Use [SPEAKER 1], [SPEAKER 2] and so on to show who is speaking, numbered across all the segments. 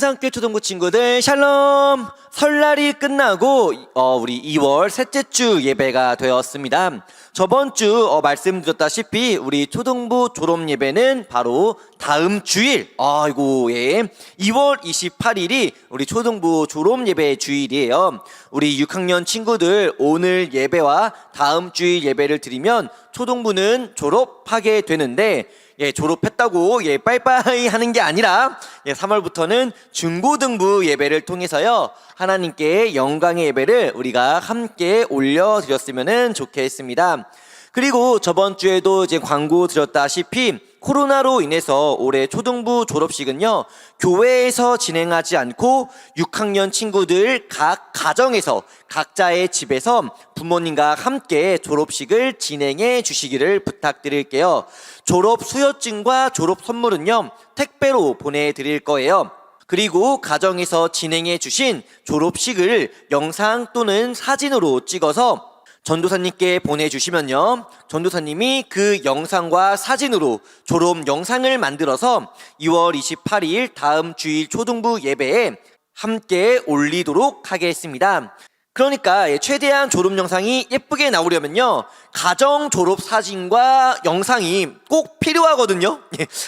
[SPEAKER 1] 천상교회 초등부 친구들 샬롬! 설날이 끝나고 우리 2월 셋째 주 예배가 되었습니다. 저번 주 말씀드렸다시피 우리 초등부 졸업 예배는 바로 다음 주일 2월 28일이 우리 초등부 졸업 예배 주일이에요. 우리 6학년 친구들 오늘 예배와 다음 주일 예배를 드리면 초등부는 졸업하게 되는데 졸업했다고 빠이빠이 하는 게 아니라 3월부터는 중고등부 예배를 통해서요 하나님께 영광의 예배를 우리가 함께 올려드렸으면 좋겠습니다. 그리고 저번 주에도 광고 드렸다시피 코로나로 인해서 올해 초등부 졸업식은요 교회에서 진행하지 않고 6학년 친구들 각 가정에서 각자의 집에서 부모님과 함께 졸업식을 진행해 주시기를 부탁드릴게요. 졸업 수여증과 졸업 선물은요 택배로 보내드릴 거예요. 그리고 가정에서 진행해 주신 졸업식을 영상 또는 사진으로 찍어서 전도사님께 보내주시면요 전도사님이 그 영상과 사진으로 졸업 영상을 만들어서 2월 28일 다음 주일 초등부 예배에 함께 올리도록 하겠습니다. 그러니까 최대한 졸업 영상이 예쁘게 나오려면요 가정 졸업 사진과 영상이 꼭 필요하거든요.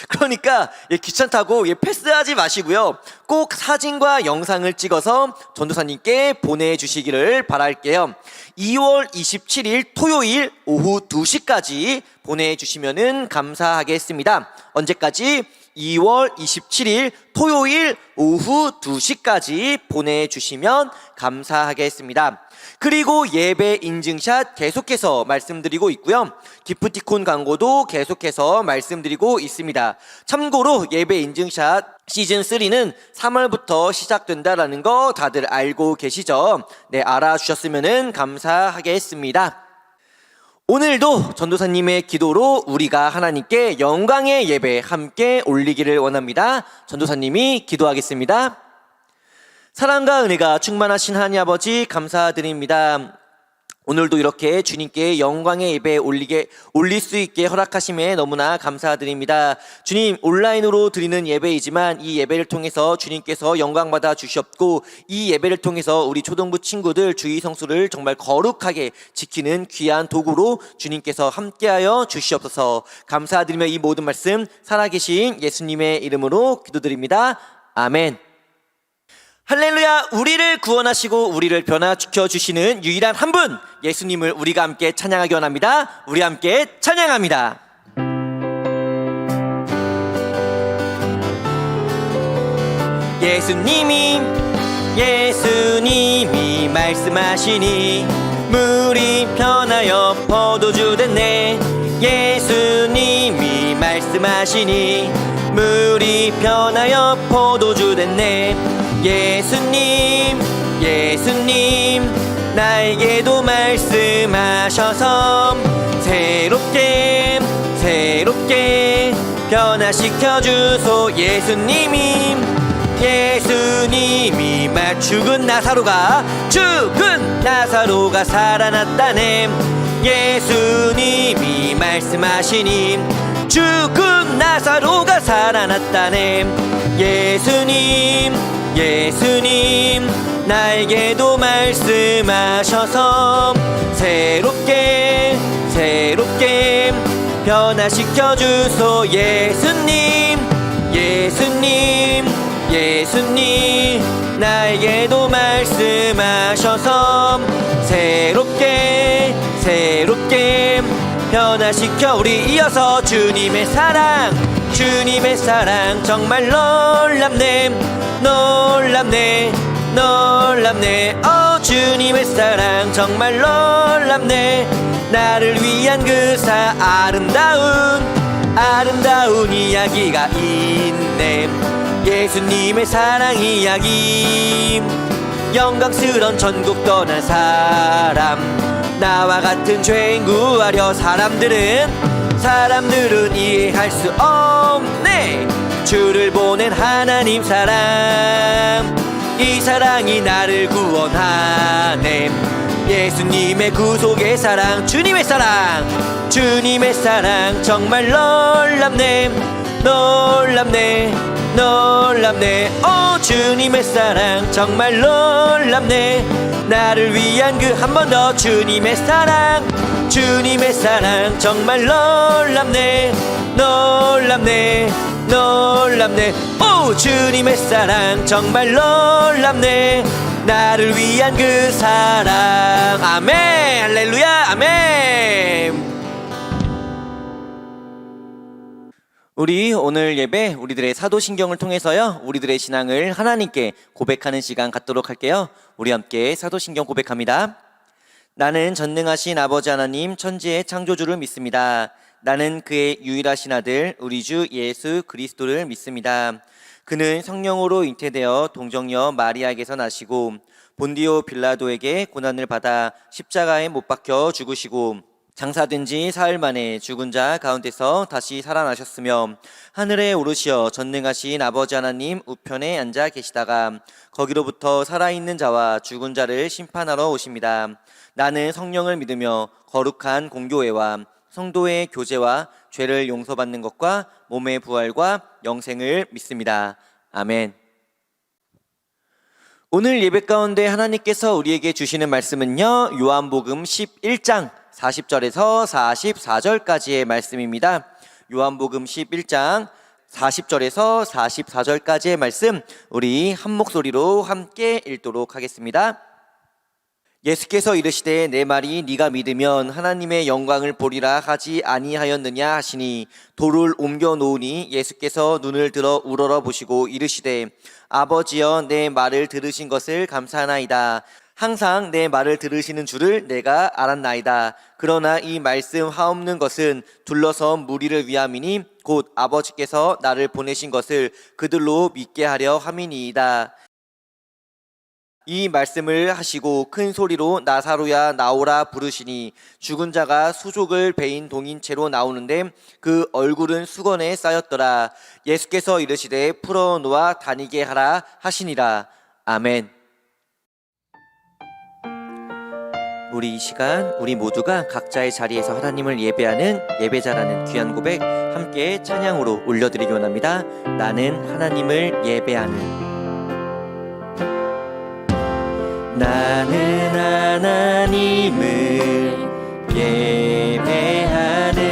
[SPEAKER 1] 그러니까 귀찮다고 패스하지 마시고요 꼭 사진과 영상을 찍어서 전도사님께 보내주시기를 바랄게요. 2월 27일 토요일 오후 2시까지 보내주시면 감사하겠습니다. 언제까지? 2월 27일 토요일 오후 2시까지 보내주시면 감사하겠습니다. 그리고 예배 인증샷 계속해서 말씀드리고 있고요 기프티콘 광고도 계속해서 말씀드리고 있습니다. 참고로 예배 인증샷 시즌3는 3월부터 시작된다라는 거 다들 알고 계시죠? 알아주셨으면 감사하겠습니다. 오늘도 전도사님의 기도로 우리가 하나님께 영광의 예배 함께 올리기를 원합니다. 전도사님이 기도하겠습니다. 사랑과 은혜가 충만하신 하나님 아버지 감사드립니다. 오늘도 이렇게 주님께 영광의 예배 올릴 수 있게 허락하심에 너무나 감사드립니다. 주님, 온라인으로 드리는 예배이지만 이 예배를 통해서 주님께서 영광받아 주셨고 이 예배를 통해서 우리 초등부 친구들 주의 성수를 정말 거룩하게 지키는 귀한 도구로 주님께서 함께하여 주시옵소서. 감사드리며 이 모든 말씀 살아계신 예수님의 이름으로 기도드립니다. 아멘. 할렐루야. 우리를 구원하시고 우리를 변화시켜 주시는 유일한 한 분 예수님을 우리가 함께 찬양하기 원합니다. 우리 함께 찬양합니다. 예수님이 말씀하시니 물이 변하여 포도주 됐네. 예수님이 말씀하시니 물이 변하여 포도주 됐네. 예수님 나에게도 말씀하셔서 새롭게 변화시켜 주소. 예수님이 죽은 나사로가 살아났다네. 예수님이 말씀하시니 죽은 나사로가 살아났다네. 예수님 나에게도 말씀하셔서 새롭게 변화시켜 주소. 예수님 나에게도 말씀하셔서 새롭게 변화시켜. 우리 이어서 주님의 사랑 정말 놀랍네. 주님의 사랑 정말 놀랍네. 나를 위한 그 아름다운 이야기가 있네. 예수님의 사랑 이야기. 영광스런 전국 떠난 사람, 나와 같은 죄인 구하려 사람들은 이해할 수 없네. 주를 보낸 하나님 사랑, 이 사랑이 나를 구원하네. 예수님의 구속의 사랑, 주님의 사랑 정말 놀랍네. 오 주님의 사랑 정말 놀랍네. 나를 위한 그 한 번 더 주님의 사랑 정말 놀랍네. 놀랍네 놀랍네. 오 주님의 사랑 정말 놀랍네. 나를 위한 그 사랑. 아멘 할렐루야 아멘. 우리 오늘 예배 우리들의 사도신경을 통해서요 우리들의 신앙을 하나님께 고백하는 시간 갖도록 할게요. 우리 함께 사도신경 고백합니다. 나는 전능하신 아버지 하나님 천지의 창조주를 믿습니다. 나는 그의 유일하신 아들 우리 주 예수 그리스도를 믿습니다. 그는 성령으로 잉태되어 동정녀 마리아에게서 나시고 본디오 빌라도에게 고난을 받아 십자가에 못 박혀 죽으시고 장사된 지 사흘 만에 죽은 자 가운데서 다시 살아나셨으며 하늘에 오르시어 전능하신 아버지 하나님 우편에 앉아 계시다가 거기로부터 살아있는 자와 죽은 자를 심판하러 오십니다. 나는 성령을 믿으며 거룩한 공교회와 성도의 교제와 죄를 용서받는 것과 몸의 부활과 영생을 믿습니다. 아멘. 오늘 예배 가운데 하나님께서 우리에게 주시는 말씀은요 요한복음 11장 40절에서 44절까지의 말씀입니다. 요한복음 11장 40절에서 44절까지의 말씀 우리 한 목소리로 함께 읽도록 하겠습니다. 예수께서 이르시되 내 말이 네가 믿으면 하나님의 영광을 보리라 하지 아니하였느냐 하시니 돌을 옮겨 놓으니 예수께서 눈을 들어 우러러 보시고 이르시되 아버지여 내 말을 들으신 것을 감사하나이다. 항상 내 말을 들으시는 줄을 내가 알았나이다. 그러나 이 말씀 하옵는 것은 둘러서 무리를 위함이니 곧 아버지께서 나를 보내신 것을 그들로 믿게 하려 함이니이다. 이 말씀을 하시고 큰 소리로 나사로야 나오라 부르시니 죽은 자가 수족을 베인 동인 채로 나오는데 그 얼굴은 수건에 쌓였더라. 예수께서 이르시되 풀어놓아 다니게 하라 하시니라. 아멘. 우리 이 시간 우리 모두가 각자의 자리에서 하나님을 예배하는 예배자라는 귀한 고백 함께 찬양으로 올려드리기 원합니다. 나는 하나님을 예배하는. 나는 하나님을 예배하는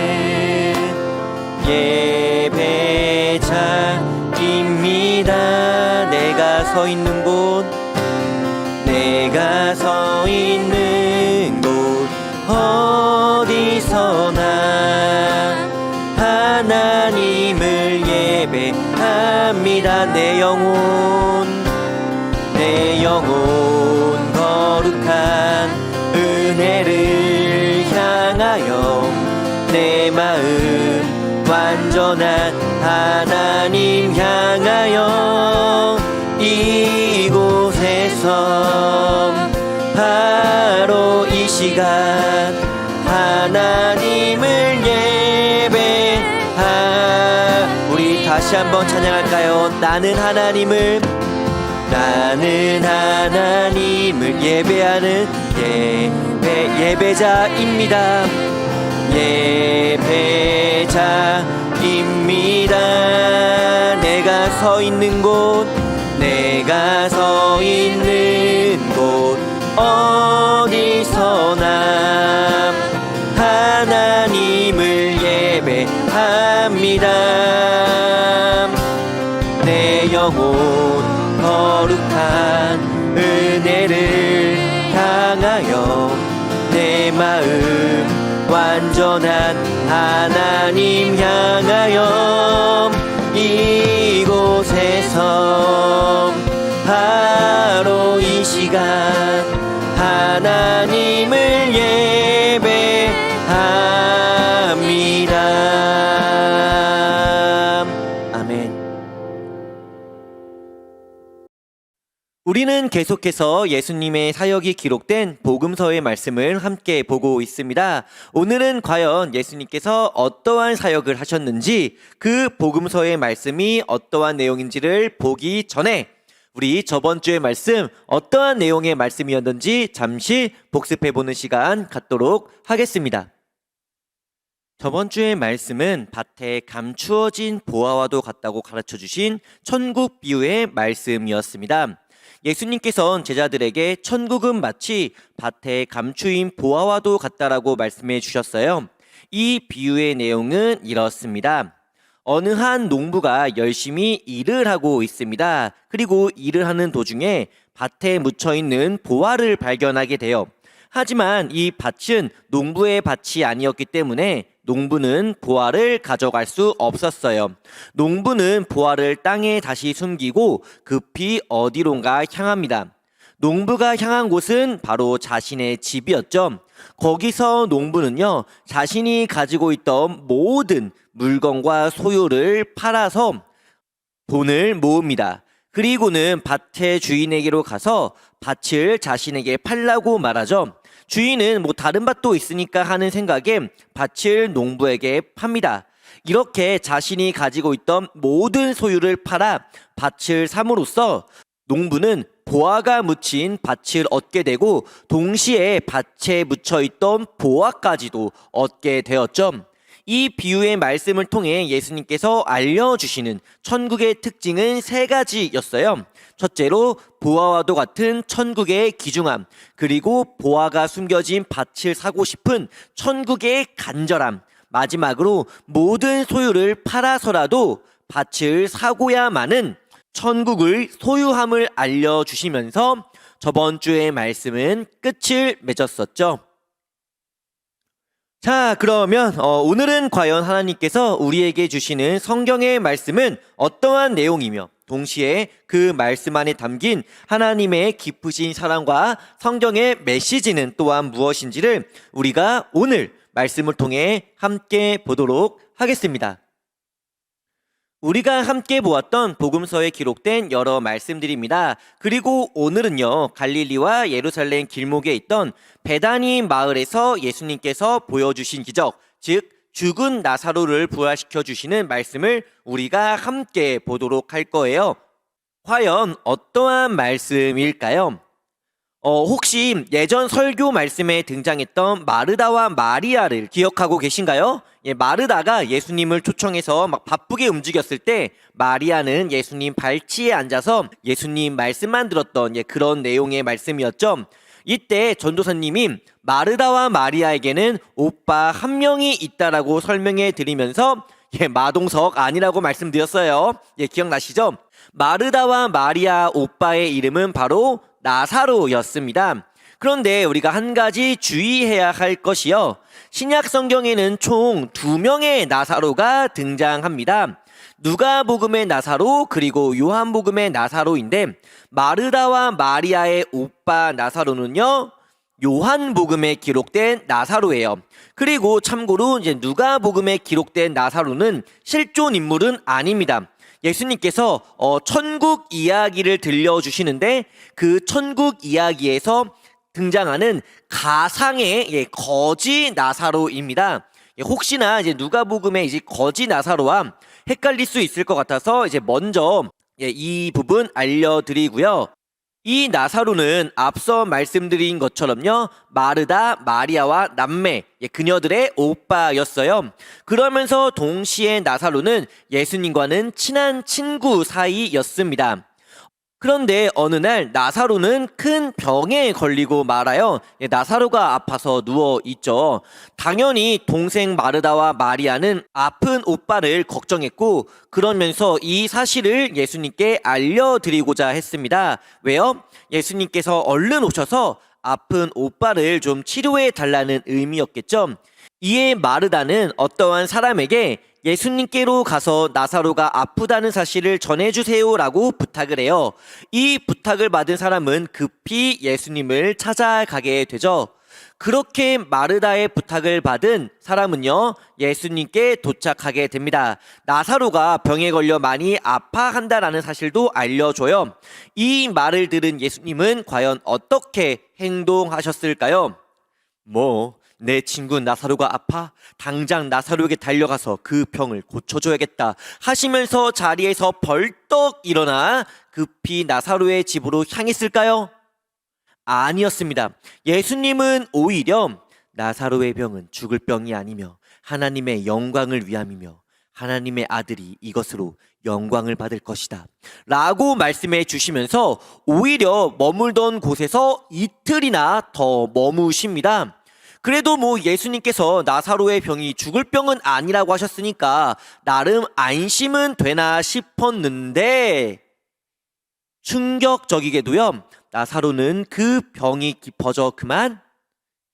[SPEAKER 1] 예배자입니다. 내가 서 있는 곳 어디서나 하나님을 예배합니다. 내 영혼 거룩한 은혜를 향하여 내 마음 완전한 하나님 향하여 이곳에서 바로 이 시간 하나님을 우리 다시 한번 찬양할까요? 나는 하나님을 예배하는 예배자입니다. 예배자입니다. 내가 서 있는 곳 어디서나 하나님을 예배합니다. 내 영혼 거룩한 은혜를 향하여 내 마음 완전한 하나님 향하여 이곳에서 바로 이 시간 하나님을 예배합니다. 아멘. 우리는 계속해서 예수님의 사역이 기록된 복음서의 말씀을 함께 보고 있습니다. 오늘은 과연 예수님께서 어떠한 사역을 하셨는지 그 복음서의 말씀이 어떠한 내용인지를 보기 전에 우리 저번 주의 말씀 어떠한 내용의 말씀이었는지 잠시 복습해보는 시간 갖도록 하겠습니다. 저번 주의 말씀은 밭에 감추어진 보화와도 같다고 가르쳐 주신 천국 비유의 말씀이었습니다. 예수님께서는 제자들에게 천국은 마치 밭에 감추인 보화와도 같다라고 말씀해 주셨어요. 이 비유의 내용은 이렇습니다. 어느 한 농부가 열심히 일을 하고 있습니다. 그리고 일을 하는 도중에 밭에 묻혀 있는 보화를 발견하게 돼요. 하지만 이 밭은 농부의 밭이 아니었기 때문에 농부는 보화를 가져갈 수 없었어요. 농부는 보화를 땅에 다시 숨기고 급히 어디론가 향합니다. 농부가 향한 곳은 바로 자신의 집이었죠. 거기서 농부는요, 자신이 가지고 있던 모든 물건과 소유를 팔아서 돈을 모읍니다. 그리고는 밭의 주인에게로 가서 밭을 자신에게 팔라고 말하죠. 주인은 다른 밭도 있으니까 하는 생각에 밭을 농부에게 팝니다. 이렇게 자신이 가지고 있던 모든 소유를 팔아 밭을 삼으로써 농부는 보화가 묻힌 밭을 얻게 되고 동시에 밭에 묻혀있던 보화까지도 얻게 되었죠. 이 비유의 말씀을 통해 예수님께서 알려주시는 천국의 특징은 세 가지였어요. 첫째로 보화와도 같은 천국의 귀중함, 그리고 보화가 숨겨진 밭을 사고 싶은 천국의 간절함, 마지막으로 모든 소유를 팔아서라도 밭을 사고야만은 천국을 소유함을 알려주시면서 저번 주의 말씀은 끝을 맺었었죠. 자, 그러면 오늘은 과연 하나님께서 우리에게 주시는 성경의 말씀은 어떠한 내용이며 동시에 그 말씀 안에 담긴 하나님의 깊으신 사랑과 성경의 메시지는 또한 무엇인지를 우리가 오늘 말씀을 통해 함께 보도록 하겠습니다. 우리가 함께 보았던 복음서에 기록된 여러 말씀들입니다. 그리고 오늘은요, 갈릴리와 예루살렘 길목에 있던 베다니 마을에서 예수님께서 보여주신 기적, 즉 죽은 나사로를 부활시켜 주시는 말씀을 우리가 함께 보도록 할 거예요. 과연 어떠한 말씀일까요? 혹시 예전 설교 말씀에 등장했던 마르다와 마리아를 기억하고 계신가요? 마르다가 예수님을 초청해서 막 바쁘게 움직였을 때 마리아는 예수님 발치에 앉아서 예수님 말씀만 들었던 그런 내용의 말씀이었죠. 이때 전도사님이 마르다와 마리아에게는 오빠 한 명이 있다라고 설명해 드리면서 마동석 아니라고 말씀드렸어요. 기억나시죠? 마르다와 마리아 오빠의 이름은 바로 나사로였습니다. 그런데 우리가 한 가지 주의해야 할 것이요, 신약 성경에는 총 2명의 나사로가 등장합니다. 누가복음의 나사로 그리고 요한복음의 나사로인데 마르다와 마리아의 오빠 나사로는요, 요한복음에 기록된 나사로예요. 그리고 참고로 누가복음에 기록된 나사로는 실존 인물은 아닙니다. 예수님께서 천국 이야기를 들려주시는데 그 천국 이야기에서 등장하는 가상의 거지 나사로입니다. 혹시나 누가복음의 거지 나사로와 헷갈릴 수 있을 것 같아서 먼저 이 부분 알려드리고요. 이 나사로는 앞서 말씀드린 것처럼요, 마르다, 마리아와 남매, 그녀들의 오빠였어요. 그러면서 동시에 나사로는 예수님과는 친한 친구 사이였습니다. 그런데 어느 날 나사로는 큰 병에 걸리고 말아요. 나사로가 아파서 누워 있죠. 당연히 동생 마르다와 마리아는 아픈 오빠를 걱정했고 그러면서 이 사실을 예수님께 알려드리고자 했습니다. 왜요? 예수님께서 얼른 오셔서 아픈 오빠를 좀 치료해 달라는 의미였겠죠. 이에 마르다는 어떠한 사람에게 예수님께로 가서 나사로가 아프다는 사실을 전해주세요라고 부탁을 해요. 이 부탁을 받은 사람은 급히 예수님을 찾아가게 되죠. 그렇게 마르다의 부탁을 받은 사람은요, 예수님께 도착하게 됩니다. 나사로가 병에 걸려 많이 아파한다라는 사실도 알려줘요. 이 말을 들은 예수님은 과연 어떻게 행동하셨을까요? 내 친구 나사로가 아파? 당장 나사로에게 달려가서 그 병을 고쳐줘야겠다 하시면서 자리에서 벌떡 일어나 급히 나사로의 집으로 향했을까요? 아니었습니다. 예수님은 오히려 나사로의 병은 죽을 병이 아니며 하나님의 영광을 위함이며 하나님의 아들이 이것으로 영광을 받을 것이다 라고 말씀해 주시면서 오히려 머물던 곳에서 이틀이나 더 머무십니다. 그래도 예수님께서 나사로의 병이 죽을 병은 아니라고 하셨으니까 나름 안심은 되나 싶었는데 충격적이게도요, 나사로는 그 병이 깊어져 그만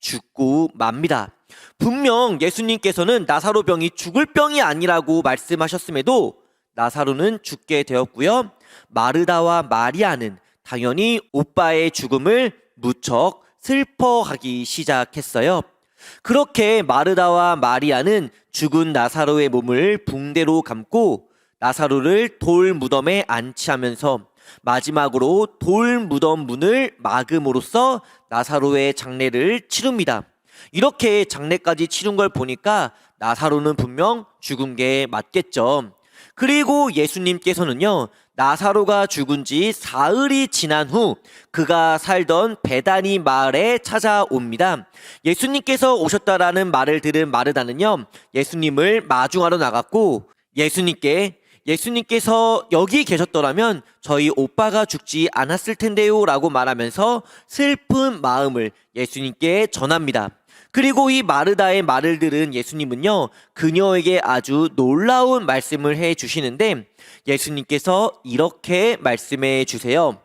[SPEAKER 1] 죽고 맙니다. 분명 예수님께서는 나사로 병이 죽을 병이 아니라고 말씀하셨음에도 나사로는 죽게 되었고요. 마르다와 마리아는 당연히 오빠의 죽음을 무척 슬퍼하기 시작했어요. 그렇게 마르다와 마리아는 죽은 나사로의 몸을 붕대로 감고 나사로를 돌 무덤에 안치하면서 마지막으로 돌 무덤 문을 막음으로써 나사로의 장례를 치릅니다. 이렇게 장례까지 치른 걸 보니까 나사로는 분명 죽은 게 맞겠죠. 그리고 예수님께서는요, 나사로가 죽은 지 사흘이 지난 후 그가 살던 베다니 마을에 찾아옵니다. 예수님께서 오셨다라는 말을 들은 마르다는요, 예수님을 마중하러 나갔고 예수님께서 여기 계셨더라면 저희 오빠가 죽지 않았을 텐데요 라고 말하면서 슬픈 마음을 예수님께 전합니다. 그리고 이 마르다의 말을 들은 예수님은요, 그녀에게 아주 놀라운 말씀을 해 주시는데 예수님께서 이렇게 말씀해 주세요.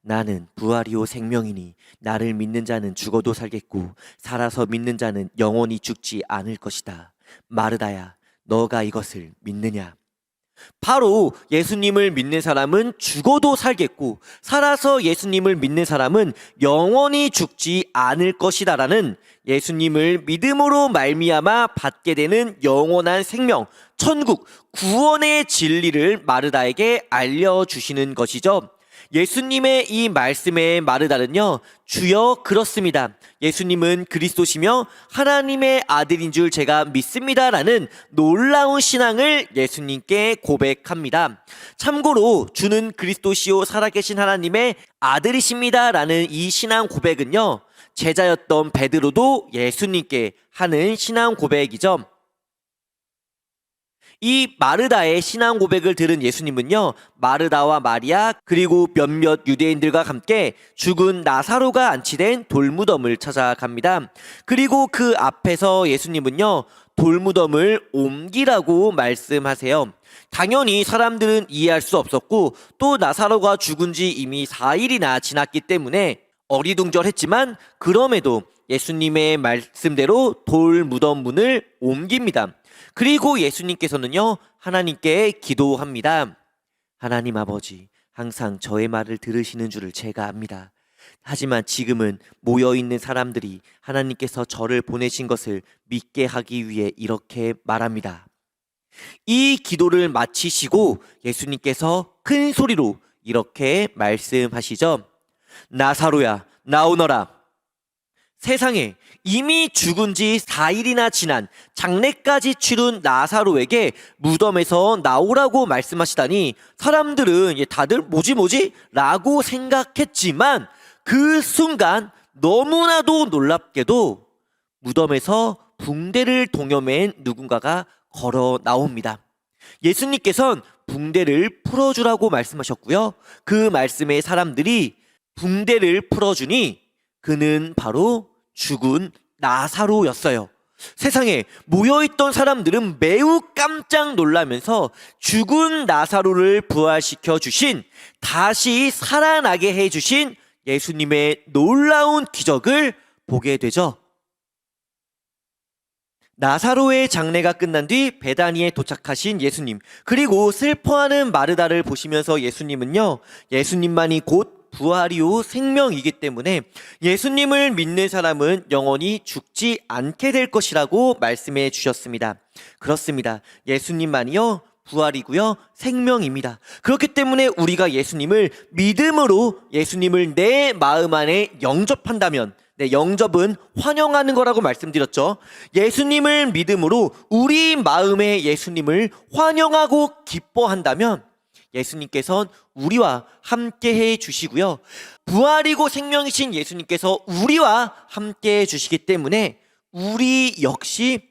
[SPEAKER 1] 나는 부활이요 생명이니 나를 믿는 자는 죽어도 살겠고 살아서 믿는 자는 영원히 죽지 않을 것이다. 마르다야, 너가 이것을 믿느냐? 바로 예수님을 믿는 사람은 죽어도 살겠고 살아서 예수님을 믿는 사람은 영원히 죽지 않을 것이다라는 예수님을 믿음으로 말미암아 받게 되는 영원한 생명, 천국, 구원의 진리를 마르다에게 알려주시는 것이죠. 예수님의 이 말씀에 마르다는요, 주여 그렇습니다. 예수님은 그리스도시며 하나님의 아들인 줄 제가 믿습니다라는 놀라운 신앙을 예수님께 고백합니다. 참고로 주는 그리스도시요 살아계신 하나님의 아들이십니다라는 이 신앙 고백은요, 제자였던 베드로도 예수님께 하는 신앙 고백이죠. 이 마르다의 신앙 고백을 들은 예수님은요, 마르다와 마리아 그리고 몇몇 유대인들과 함께 죽은 나사로가 안치된 돌무덤을 찾아갑니다. 그리고 그 앞에서 예수님은요, 돌무덤을 옮기라고 말씀하세요. 당연히 사람들은 이해할 수 없었고 또 나사로가 죽은 지 이미 4일이나 지났기 때문에 어리둥절했지만 그럼에도 예수님의 말씀대로 돌무덤 문을 옮깁니다. 그리고 예수님께서는요, 하나님께 기도합니다. 하나님 아버지, 항상 저의 말을 들으시는 줄을 제가 압니다. 하지만 지금은 모여있는 사람들이 하나님께서 저를 보내신 것을 믿게 하기 위해 이렇게 말합니다. 이 기도를 마치시고 예수님께서 큰 소리로 이렇게 말씀하시죠. 나사로야, 나오너라. 세상에 이미 죽은 지 4일이나 지난 장례까지 치른 나사로에게 무덤에서 나오라고 말씀하시다니 사람들은 다들 뭐지? 라고 생각했지만 그 순간 너무나도 놀랍게도 무덤에서 붕대를 동여맨 누군가가 걸어 나옵니다. 예수님께서는 붕대를 풀어주라고 말씀하셨고요. 그 말씀에 사람들이 붕대를 풀어주니 그는 바로 죽은 나사로였어요. 세상에 모여있던 사람들은 매우 깜짝 놀라면서 죽은 나사로를 부활시켜 주신, 다시 살아나게 해주신 예수님의 놀라운 기적을 보게 되죠. 나사로의 장례가 끝난 뒤 베다니에 도착하신 예수님, 그리고 슬퍼하는 마르다를 보시면서 예수님은요, 예수님만이 곧 부활이요 생명이기 때문에 예수님을 믿는 사람은 영원히 죽지 않게 될 것이라고 말씀해 주셨습니다. 그렇습니다. 예수님만이요 부활이고요 생명입니다. 그렇기 때문에 우리가 예수님을 믿음으로 예수님을 내 마음 안에 영접한다면, 영접은 환영하는 거라고 말씀드렸죠. 예수님을 믿음으로 우리 마음에 예수님을 환영하고 기뻐한다면 예수님께서는 우리와 함께 해 주시고요, 부활이고 생명이신 예수님께서 우리와 함께 해 주시기 때문에 우리 역시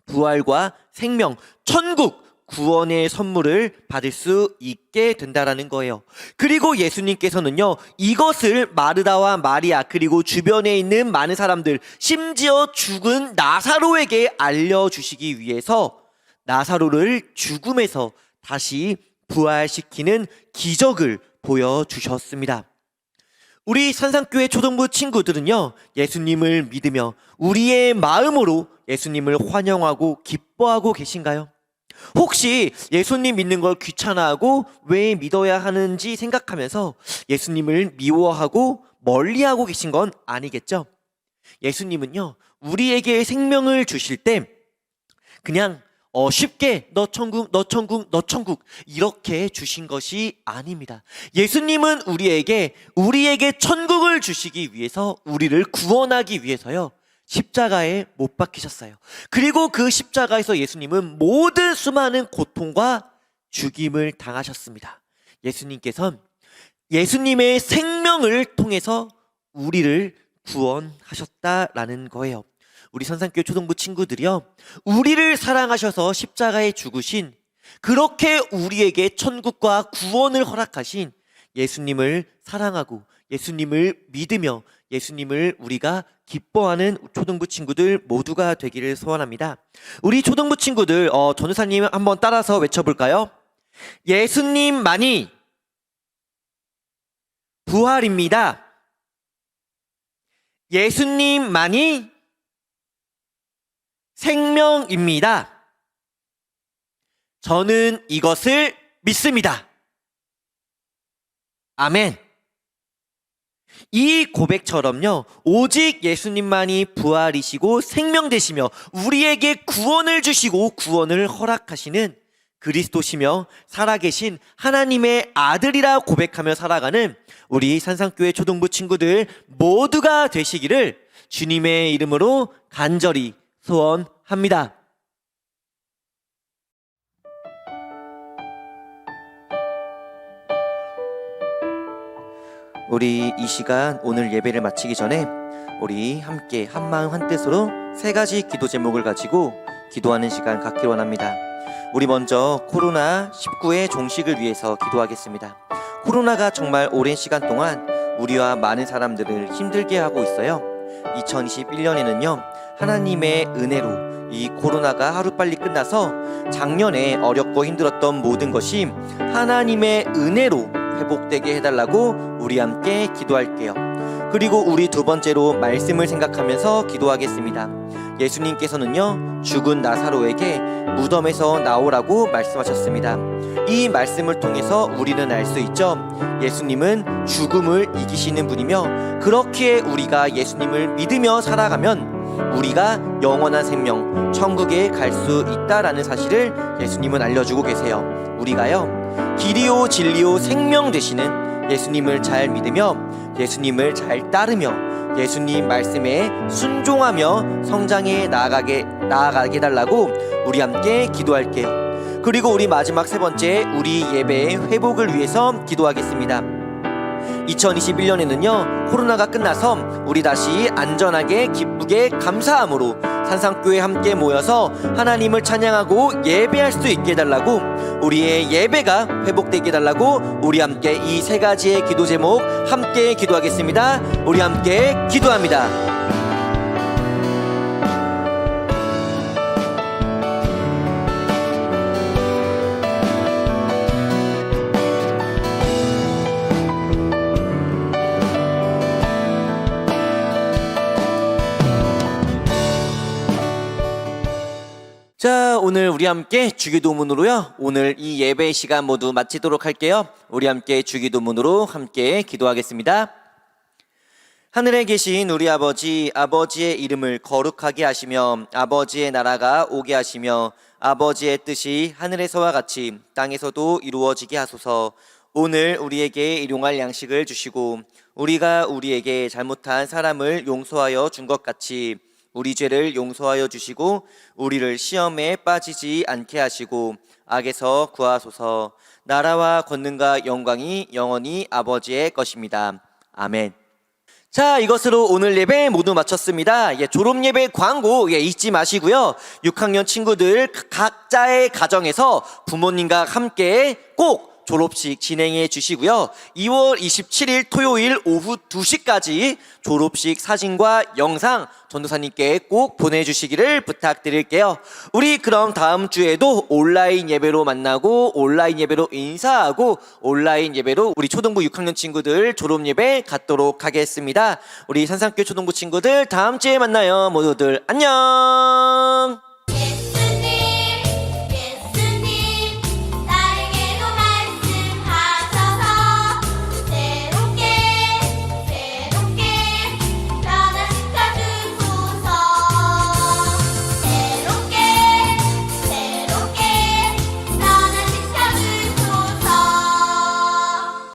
[SPEAKER 1] 부활과 생명, 천국, 구원의 선물을 받을 수 있게 된다라는 거예요. 그리고 예수님께서는요, 이것을 마르다와 마리아 그리고 주변에 있는 많은 사람들, 심지어 죽은 나사로에게 알려주시기 위해서 나사로를 죽음에서 다시 부활시키는 기적을 보여주셨습니다. 우리 산상교회 초등부 친구들은요, 예수님을 믿으며 우리의 마음으로 예수님을 환영하고 기뻐하고 계신가요? 혹시 예수님 믿는 걸 귀찮아하고 왜 믿어야 하는지 생각하면서 예수님을 미워하고 멀리하고 계신 건 아니겠죠? 예수님은요, 우리에게 생명을 주실 때 그냥 쉽게 너 천국, 너 천국, 너 천국 이렇게 주신 것이 아닙니다. 예수님은 우리에게 천국을 주시기 위해서, 우리를 구원하기 위해서요, 십자가에 못 박히셨어요. 그리고 그 십자가에서 예수님은 모든 수많은 고통과 죽임을 당하셨습니다. 예수님께서는 예수님의 생명을 통해서 우리를 구원하셨다라는 거예요. 우리 선산교회 초등부 친구들이요, 우리를 사랑하셔서 십자가에 죽으신, 그렇게 우리에게 천국과 구원을 허락하신 예수님을 사랑하고 예수님을 믿으며 예수님을 우리가 기뻐하는 초등부 친구들 모두가 되기를 소원합니다. 우리 초등부 친구들 전우사님 한번 따라서 외쳐볼까요? 예수님만이 부활입니다. 예수님만이 생명입니다. 저는 이것을 믿습니다. 아멘. 이 고백처럼요, 오직 예수님만이 부활이시고 생명 되시며 우리에게 구원을 주시고 구원을 허락하시는 그리스도시며 살아계신 하나님의 아들이라 고백하며 살아가는 우리 산상교회 초등부 친구들 모두가 되시기를 주님의 이름으로 간절히 소원합니다. 우리 이 시간 오늘 예배를 마치기 전에 우리 함께 한마음 한뜻으로 세 가지 기도 제목을 가지고 기도하는 시간 갖기를 원합니다. 우리 먼저 코로나19의 종식을 위해서 기도하겠습니다. 코로나가 정말 오랜 시간 동안 우리와 많은 사람들을 힘들게 하고 있어요. 2021년에는요, 하나님의 은혜로 이 코로나가 하루빨리 끝나서 작년에 어렵고 힘들었던 모든 것이 하나님의 은혜로 회복되게 해달라고 우리 함께 기도할게요. 그리고 우리 두 번째로 말씀을 생각하면서 기도하겠습니다. 예수님께서는요, 죽은 나사로에게 무덤에서 나오라고 말씀하셨습니다. 이 말씀을 통해서 우리는 알 수 있죠. 예수님은 죽음을 이기시는 분이며, 그렇기에 우리가 예수님을 믿으며 살아가면 우리가 영원한 생명, 천국에 갈 수 있다라는 사실을 예수님은 알려주고 계세요. 우리가요, 길이요 진리요 생명 되시는 예수님을 잘 믿으며 예수님을 잘 따르며 예수님 말씀에 순종하며 성장해 나아가게 달라고 우리 함께 기도할게요. 그리고 우리 마지막 세 번째, 우리 예배의 회복을 위해서 기도하겠습니다. 2021년에는요, 코로나가 끝나서 우리 다시 안전하게 기쁘게 감사함으로 산상교회 함께 모여서 하나님을 찬양하고 예배할 수 있게 해달라고, 우리의 예배가 회복되게 해달라고 우리 함께 이 세 가지의 기도 제목 함께 기도하겠습니다. 우리 함께 기도합니다. 자, 오늘 우리 함께 주기도문으로요, 오늘 이 예배 시간 모두 마치도록 할게요. 우리 함께 주기도문으로 함께 기도하겠습니다. 하늘에 계신 우리 아버지, 아버지의 이름을 거룩하게 하시며 아버지의 나라가 오게 하시며 아버지의 뜻이 하늘에서와 같이 땅에서도 이루어지게 하소서. 오늘 우리에게 일용할 양식을 주시고 우리가 우리에게 잘못한 사람을 용서하여 준 것 같이 우리 죄를 용서하여 주시고 우리를 시험에 빠지지 않게 하시고 악에서 구하소서. 나라와 권능과 영광이 영원히 아버지의 것입니다. 아멘. 자, 이것으로 오늘 예배 모두 마쳤습니다. 졸업 예배 광고 잊지 마시고요. 6학년 친구들 각자의 가정에서 부모님과 함께 꼭 졸업식 진행해 주시고요. 2월 27일 토요일 오후 2시까지 졸업식 사진과 영상 전도사님께 꼭 보내주시기를 부탁드릴게요. 우리 그럼 다음 주에도 온라인 예배로 만나고 온라인 예배로 인사하고 온라인 예배로 우리 초등부 6학년 친구들 졸업 예배 갖도록 하겠습니다. 우리 산산교회 초등부 친구들 다음 주에 만나요. 모두들 안녕.